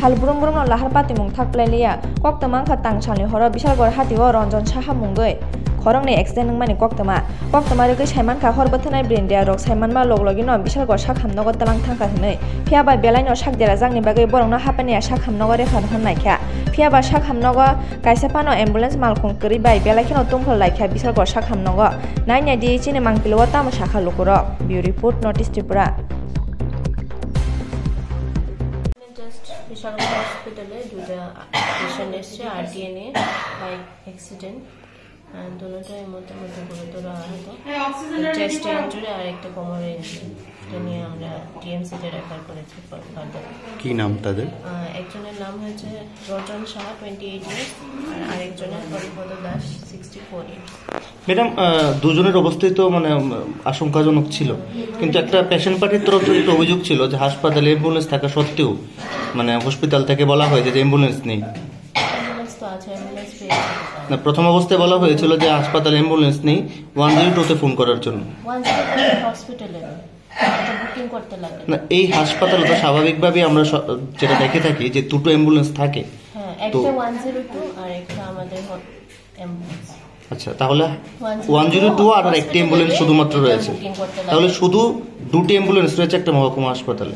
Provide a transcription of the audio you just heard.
salbrum brum no lahar pati mung thak plailia kok tamang kha tang chalni horo Bishalgor hatiwo Ranjan Saha mungoi khorong ni accident nang mani kok tama rege saiman kha hor bothanai brindia rok saiman ma loglogi no Bishalgor sakhamnogo talang thangka hinai phiaba belai no sakdera jangni bagui borok no hapania sakhamnogo rekha honai kha phiaba sakhamnogo kaisa pano ambulance malkhung kri bai belai kheno tungkhol laikha Bishalgor sakhamnogo naina di chini mangpilo tamo sakha lokurok bureau report notice Tripura Bishalgor হসপিটালে দুটো patient এসেছে আরটিএনএ bike accident দুটোটাই মোটামুটি গুরুতর আহত chest injury আর একটা কোমরে injury এটা নিয়ে আমরা টিএমসিতে রেফার করেছি ফার্দার কি নাম তাদের একজনের নাম হচ্ছে রঞ্জন সাহা 28 ইয়ার্স আর আরেকজনের হরিপদ দাস 64 ইয়ার্স ম্যাডাম দুজনের অবস্থাই তো মানে আশঙ্কাজনক ছিল কিন্তু একটা পেশেন্ট পার্টির তরফ থেকে অভিযোগ ছিল যে হাসপাতালে অ্যাম্বুলেন্স থাকা সত্ত্বেও মানে হসপিটাল থেকে বলা হয়েছে যে অ্যাম্বুলেন্স নেই না প্রথম অবস্থায় বলা হয়েছিল যে হাসপাতালে অ্যাম্বুলেন্স নেই 102 তে ফোন করার জন্য না এই হাসপাতালে তো স্বাভাবিকভাবে আমরা যেটা দেখে থাকি যে দুটো অ্যাম্বুলেন্স থাকে একটা 102 আর একটা আমাদের অ্যাম্বুলেন্স আচ্ছা তাহলে 102 আর একটা অ্যাম্বুলেন্স শুধুমাত্র রয়েছে তাহলে শুধু দুটো অ্যাম্বুলেন্স রয়েছে একটা মহকুমা হাসপাতালে